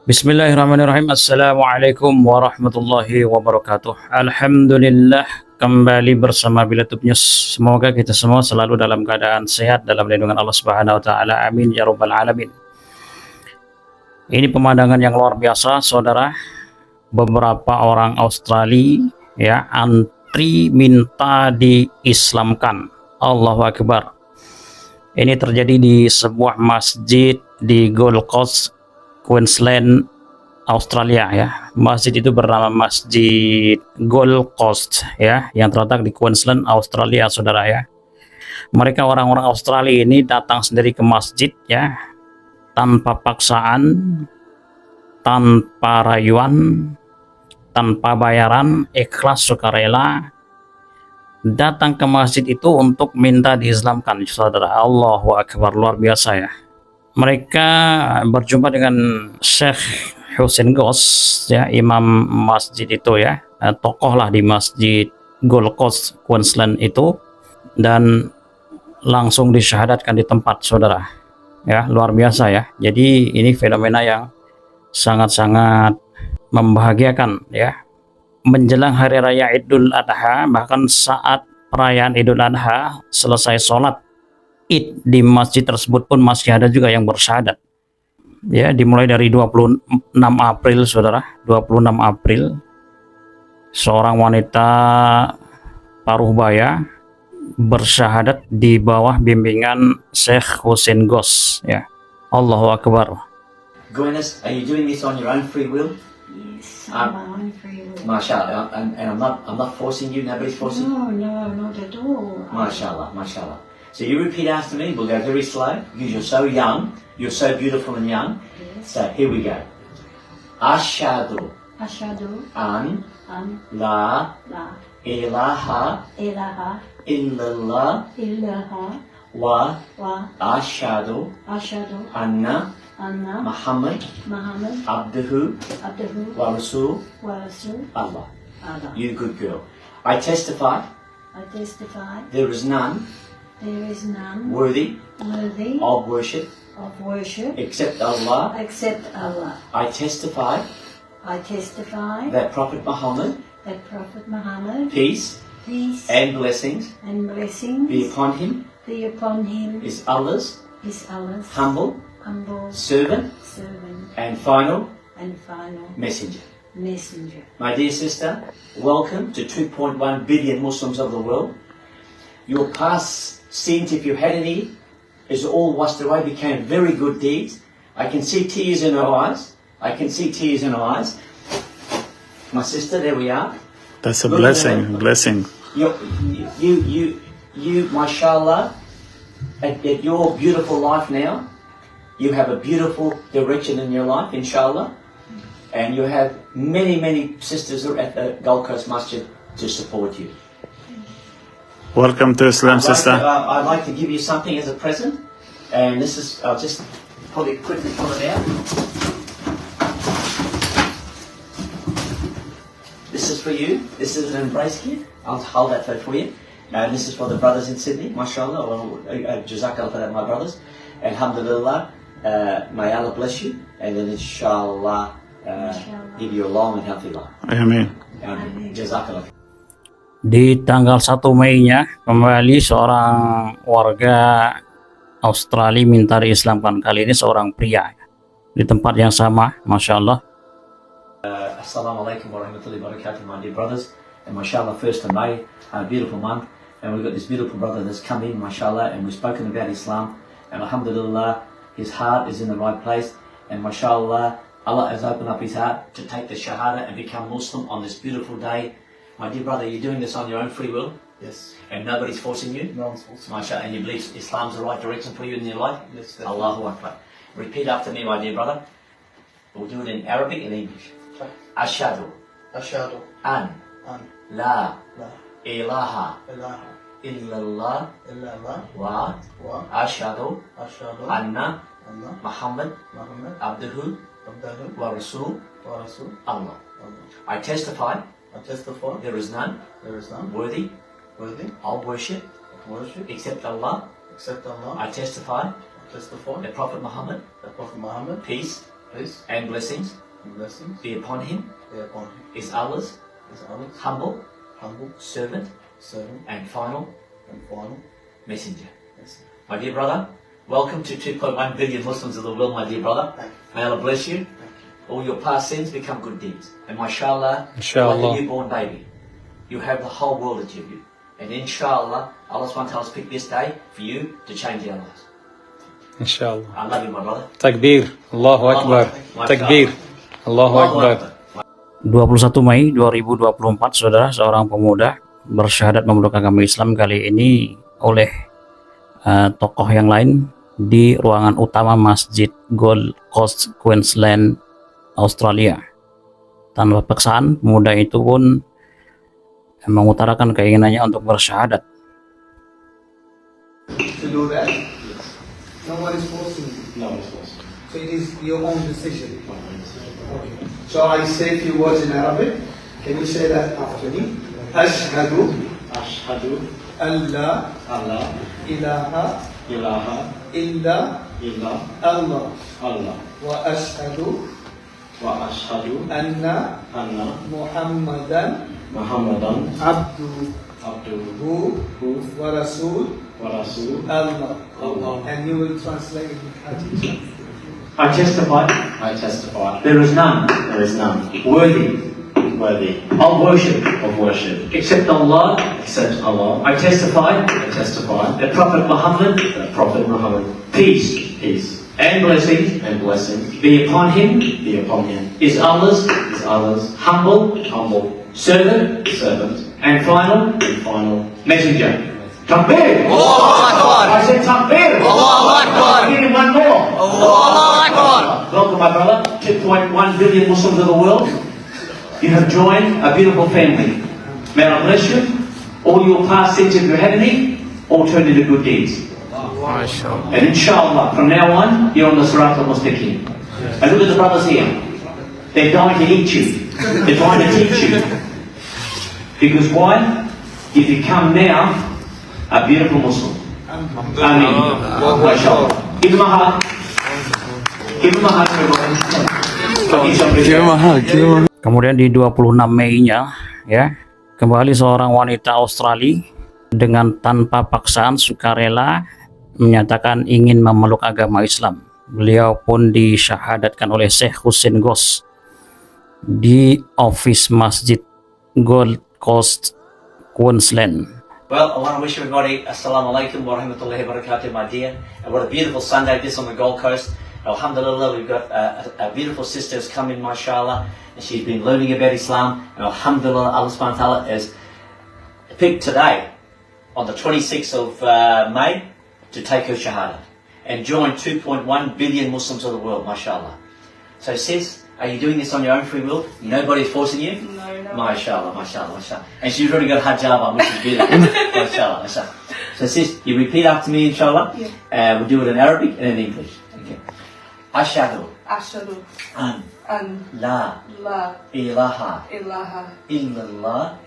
Bismillahirrahmanirrahim. Assalamualaikum warahmatullahi wabarakatuh. Alhamdulillah, kembali bersama Bilatub News. Semoga kita semua selalu dalam keadaan sehat dalam lindungan Allah Subhanahu wa taala. Amin ya rabbal alamin. Ini pemandangan yang luar biasa, saudara. Beberapa orang Australia ya antri minta diislamkan. Allahu akbar. Ini terjadi di sebuah masjid di Gold Coast, Queensland, Australia ya. Masjid itu bernama Masjid Gold Coast ya, yang terletak di Queensland, Australia, saudara ya. Mereka orang-orang Australia ini datang sendiri ke masjid ya, tanpa paksaan, tanpa rayuan, tanpa bayaran, ikhlas sukarela datang ke masjid itu untuk minta diislamkan, saudara. Allahu akbar, luar biasa ya. Mereka berjumpa dengan Syekh Hussein Ghosh ya, imam masjid itu ya, tokoh lah di masjid Gold Coast Queensland itu, dan langsung disyahadatkan di tempat, saudara ya. Luar biasa ya. Jadi ini fenomena yang sangat-sangat membahagiakan ya. Menjelang hari raya Idul Adha, bahkan saat perayaan Idul Adha selesai sholat Id di masjid tersebut pun masih ada juga yang bersyahadat ya. Dimulai dari 26 April, saudara. 26 April seorang wanita paruh baya bersyahadat di bawah bimbingan Syekh Hussein Ghosh ya. Allahu akbar. Goodness, are you doing this on your own free will? Yes, on my own free will. MashaAllah, and I'm not forcing you, nobody's forcing you? No, not at all. MashaAllah, MashaAllah. So you repeat after me, we'll go very slow, because you're so young, you're so beautiful and young. Yes. So here we go. Ashhadu Ashhadu an an la la ilaha ilaha illallah illallah wa wa ashhadu ashhadu anna anna Muhammad Muhammad abduhu abduhu wa rasul wa rasul Allah. Allah. You good girl. I testify I testify there is none there is none worthy worthy of worship of worship except Allah. except Allah. I testify I testify that Prophet Muhammad, that Prophet Muhammad, peace peace and blessings and blessings be upon him, be upon him, is Allah's is Allah's humble humble servant servant and final and final messenger. messenger. My dear sister, welcome to 2.1 billion Muslims of the world. Your past sins, if you had any, is all washed away, became very good deeds. I can see tears in her eyes. I can see tears in her eyes. My sister, there we are. That's a Look at blessing, that. blessing. You, mashallah, at your beautiful life now, you have a beautiful direction in your life, inshallah. And you have many, many sisters at the Gold Coast Masjid to support you. Welcome to Islam, sister. I'd like to give you something as a present. And this is, I'll just quickly pull it out. This is for you. This is an embrace gift. I'll hold that for you. And this is for the brothers in Sydney, mashallah. Well, Jazakallah for that, my brothers. Alhamdulillah, may Allah bless you. And then inshallah, give you a long and healthy life. Amen. Jazakallah. Di tanggal 1 Mei-nya kembali seorang warga Australia minta diislamkan. Kali ini seorang pria di tempat yang sama, masya Allah. Assalamualaikum warahmatullahi wabarakatuh, my dear brothers. And mashallah, 1st of May, a beautiful month. And we've got this beautiful brother that's come in, mashallah, and we've spoken about Islam. And alhamdulillah, his heart is in the right place. And mashallah, Allah has opened up his heart to take the shahada and become Muslim on this beautiful day. My dear brother, you're doing this on your own free will? Yes. And nobody's forcing you? No one's forcing me. MashaAllah, and you believe Islam's the right direction for you in your life? Yes, definitely. Allahu Akbar. Repeat after me, my dear brother. We'll do it in Arabic and English. Okay. Ashhadu Ashhadu an an la la ilaha ilaha illallah illallah wa wa ashhadu ashhadu anna anna Muhammad Muhammad abduhu abdahu wa rasul wa rasul Allah. Allah. I testify I testify there is none there is none worthy worthy of worship of worship except Allah. except Allah. I testify I testify that Prophet Muhammad, that Prophet Muhammad, peace peace, and blessings and blessings be upon him. be upon him. Is Allah's His Allah's humble humble servant servant and final and final messenger. messenger. My dear brother, welcome to 2.1 billion Muslims of the world, my dear brother. Thank you. May Allah bless you. Thank you. All your past sins become good deeds. And mashallah, Inshallah. like a newborn baby, you have the whole world at you. And inshallah, Allah SWT has picked this day for you to change your lives. Insyaallah. I love you, my brother. Takbir. Allahu Akbar. Takbir. Allahu Akbar. 21 Mei 2024, saudara, seorang pemuda bersyahadat memeluk agama Islam kali ini oleh tokoh yang lain di ruangan utama Masjid Gold Coast, Queensland, Australia. Tanpa paksaan, pemuda itu pun mengutarakan keinginannya untuk bersyahadat. To do that? No one is forcing you. No, it's awesome. So it is your own decision. Okay. So I say a few words in Arabic. Can you say that after me? Ashhadu Ashhadu an la alla ilaha ilaha illa illa Allah Allah wa ashhadu wa ashhadu anna anna Muhammadan Muhammadan abduhu abduhu wa rasul wa rasul. Allah. Allah. And you will translate it in Hadith. I testify I testify there is none there is none worthy worthy of worship of worship except Allah. except Allah. I testify I testify that Prophet Muhammad, that Prophet Muhammad, peace peace and blessings and blessings be upon him, be upon him, is Allah's is Allah's humble humble servant servant and final and final messenger. Takbir! I said takbir! I give him one more. Welcome, my brother. 2.1 billion Muslims of the world. You have joined a beautiful family. May Allah bless you. All your past sins, if you had any, all turned into good deeds. And inshallah, from now on, you're on the Sirat al-Mustaqim. And look at the brothers here. They're dying to eat you. They're trying to teach you. Because why? You become now a beautiful Muslim. Ameen. MashaAllah. Give them a hug. Give them a hug, everybody. Kemudian di 26 Mei-nya, ya, kembali seorang wanita Australia dengan tanpa paksaan sukarela menyatakan ingin memeluk agama Islam. Beliau pun disyahadatkan oleh Syekh Hussein Ghosh di office Masjid Gold Coast, Queensland. Well, I want to wish everybody Assalamu alaikum wa rahmatullahi wa barakatuh, my dear. And what a beautiful Sunday this on the Gold Coast. Alhamdulillah, we've got a beautiful sister who's come in, mashallah, and she's been learning about Islam. And alhamdulillah, Allah subhanahu wa ta'ala has picked today, on the 26th of May, to take her shahada and join 2.1 billion Muslims of the world, mashallah. So sis, are you doing this on your own free will? Nobody's forcing you? No. Mashallah, mashallah, mashallah. And she's already got hijab on, which is beautiful. Mashallah, mashallah. So sis, you repeat after me, inshallah. Yeah. We'll do it in Arabic and in English. Okay. Ashhadu Ashhadu an an la la ilaha ilaha illallah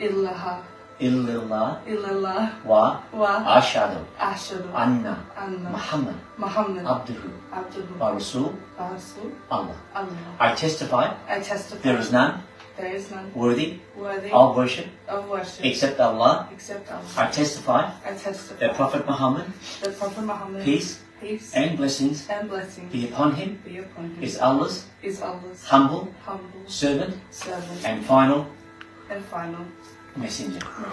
illallah illallah wa wa ashhadu ashhadu anna anna Muhammad Muhammad abduhu abduhu wa rasul wa rasul Allah. Allah. I testify I testify there is none there is none worthy worthy of worship of worship except Allah. except Allah. I testify I testify that Prophet Muhammad, that Prophet Muhammad peace peace and blessings and blessings be upon him, be upon him is Allah's is Allah's humble humble servant servant and final and final messenger. messenger.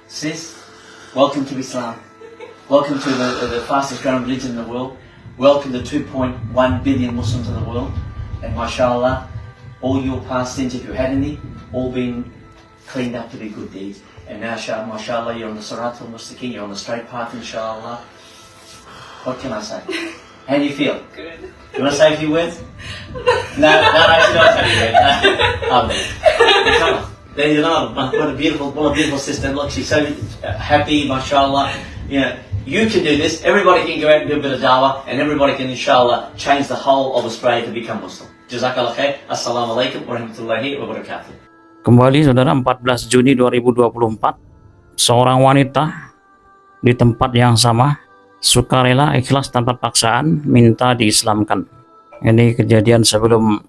Sis, welcome to Islam. Welcome to the fastest growing religion in the world. Welcome to 2.1 billion Muslims in the world. And mashallah, all your past sins, if you had any, all been cleaned up to be good deeds. And now, mashallah, you're on the Sirat al-Mustaqim, you're on the straight path, inshallah. What can I say? How do you feel? Good. You want to say a few words? No, actually not say a few words. There you know, what a beautiful sister. Look, she's so happy, mashallah. You know, you can do this. Everybody can go out and do a bit of dawah, and everybody can, inshallah, change the whole of Australia to become Muslim. Jazakallah khair. Assalamu alaikum warahmatullahi wabarakatuh. Kembali saudara, 14 Juni 2024, seorang wanita di tempat yang sama sukarela ikhlas tanpa paksaan minta diislamkan. Ini kejadian sebelum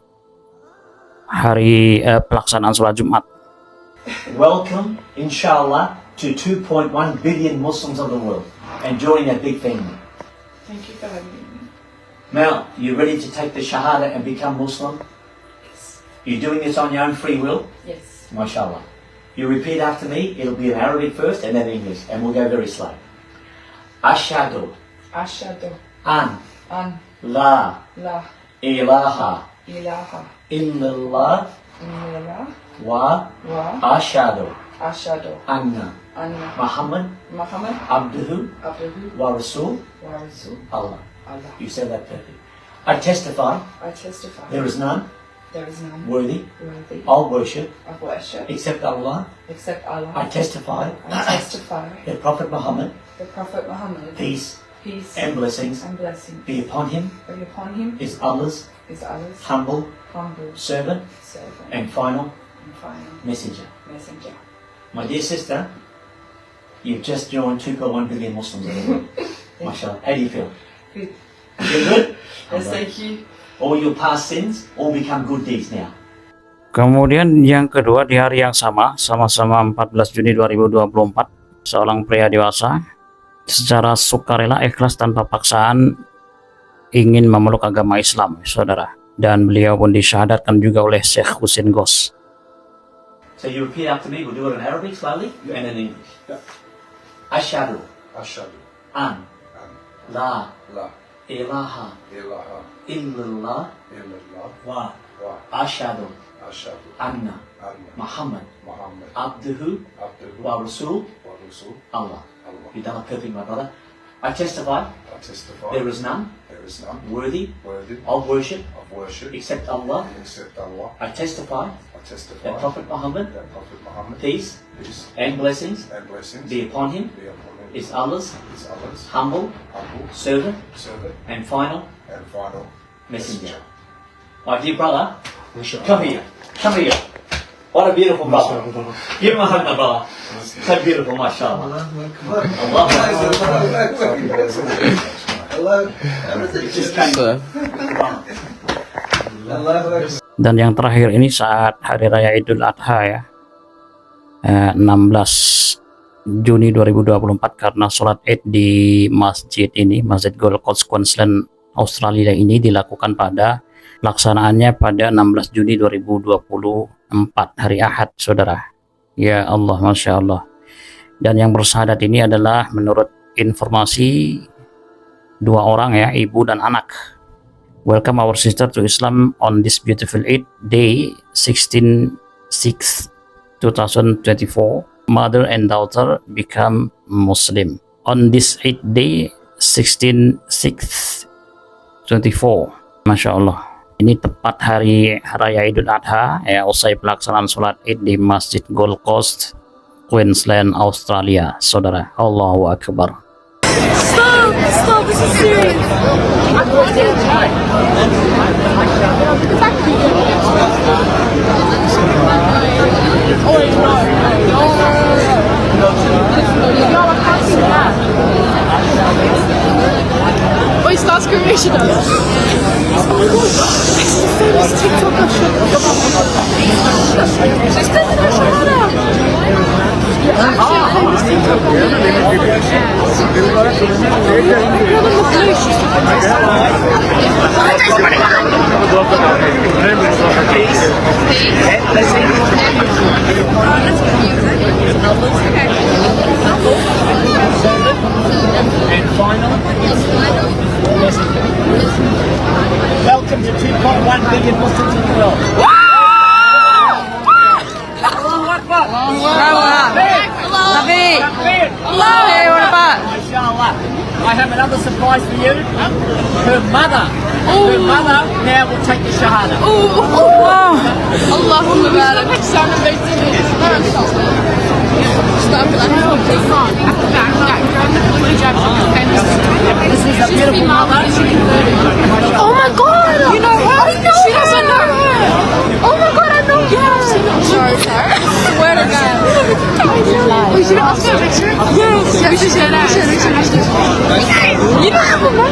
hari pelaksanaan sholat Jumat. Welcome, inshallah, to 2.1 billion Muslims of the world and joining a big family. Thank you for having me. Mel, you ready to take the Shahada and become Muslim? Yes. You're doing this on your own free will? Yes. MashaAllah. You repeat after me, it'll be in Arabic first and then English, and we'll go very slow. Ashhadu Ashhadu an an la la ilaha ilaha illallah illallah wa wa ashhadu ashhadu anna anna Muhammad Muhammad abduhu abduhu wa rasul wa rasul Allah. Allah. You said that perfect. I testify I testify there is none there is none worthy worthy of worship of worship except Allah. except Allah. I testify I testify that Prophet Muhammad, the Prophet Muhammad, peace peace and blessings and blessings be upon him, be upon him, is Allah's is Allah's humble humble servant servant and final and final messenger. messenger. My dear sister, you've just joined 2.1 billion Muslims in the world. MashaAllah. How do you feel? Good. You feel good? Yes, thank you. All your past sins all become good deeds now. Kemudian yang kedua, di hari yang sama 14 Juni 2024, seorang pria dewasa secara sukarela, ikhlas, tanpa paksaan ingin memeluk agama Islam, saudara. Dan beliau pun disyahadatkan juga oleh Syekh Husin Gos. So you repeat after me. We'll do it in Arabic slowly and in English. Ashhadu Ashhadu an an la la ilaha ilaha illallah illallah wa wa ashhadu ashhadu anna anna Muhammad Muhammad abduhu abduhu wa rasul wa rasul Allah. Allah. You've done it perfect, my brother. I testify I testify there is none there is none worthy worthy of worship of worship except Allah. except Allah. I testify I testify that Prophet Muhammad, that Prophet Muhammad, peace peace and blessings and blessings be upon him, be upon him, is Allah's is Allah's humble humble servant servant and final and final messenger. My dear brother, come here. Come here. What a beautiful brother. Give him a hug, my brother. So beautiful, mashallah. Allah. Just came. Dan yang terakhir ini saat hari raya Idul Adha ya, 16 Juni 2024, karena sholat Id di masjid ini, Masjid Gold Coast Queensland Australia ini dilakukan pada laksanaannya pada 16 Juni 2024 hari Ahad, saudara. Ya Allah, Masya Allah. Dan yang bersahadat ini adalah menurut informasi 2 orang ya, ibu dan anak. Welcome our sister to Islam on this beautiful Eid day 16/6/2024. Mother and daughter become Muslim on this Eid day 16/6/24. Masya Allah. Ini tepat hari raya Idul Adha ya, usai pelaksanaan sholat Id di Masjid Gold Coast Queensland Australia, saudara. Allahu Akbar. Stop, this is serious. Wait, start screaming at us. Famous TikToker. She's taking her shot out. Famous TikToker. And final. Welcome to 2.1 billion Muslims in the world. Mashallah. I have another surprise for you. Her mother now will take the Shahada. Allahumma barik. This is a beautiful mother. Oh my god! You know her? She doesn't know her! Oh my god, I know her! I'm sorry. Swear to God. We should ask her a picture? Yes, we should. You don't have a mom.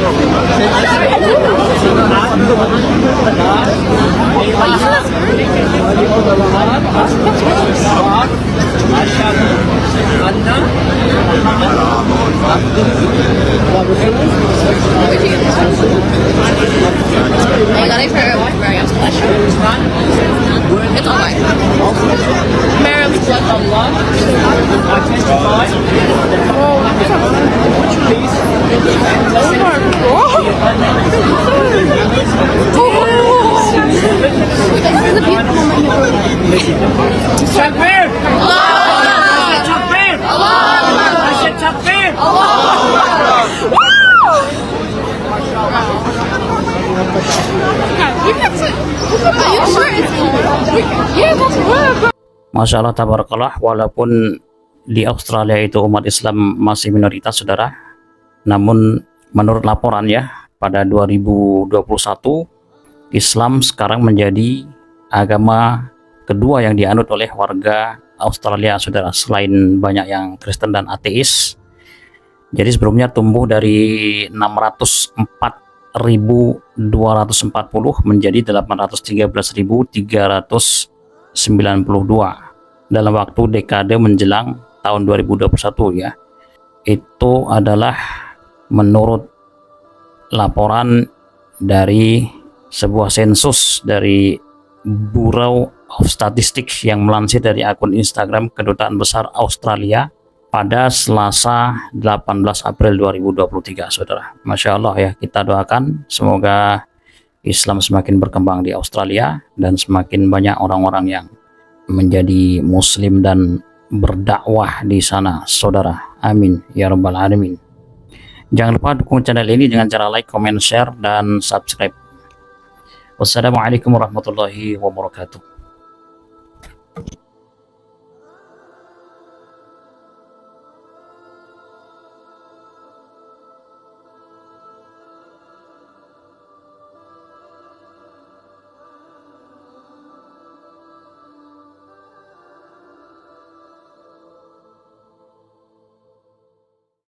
Are you sure it's yeah, that's where. Masya Allah, tabarakallah. Walaupun di Australia itu umat Islam masih minoritas, saudara, namun menurut laporan ya, pada 2021 Islam sekarang menjadi agama kedua yang dianut oleh warga Australia, saudara, selain banyak yang Kristen dan ateis. Jadi sebelumnya tumbuh dari 604.240 menjadi 813.392 dalam waktu dekade menjelang tahun 2021 ya. Itu adalah menurut laporan dari sebuah sensus dari Bureau of Statistics yang melansir dari akun Instagram Kedutaan Besar Australia pada Selasa 18 April 2023, saudara. Masya Allah ya, kita doakan semoga Islam semakin berkembang di Australia dan semakin banyak orang-orang yang menjadi muslim dan berdakwah di sana, saudara. Amin ya rabbal alamin. Jangan lupa dukung channel ini dengan cara like, comment, share, dan subscribe. Wassalamualaikum warahmatullahi wabarakatuh.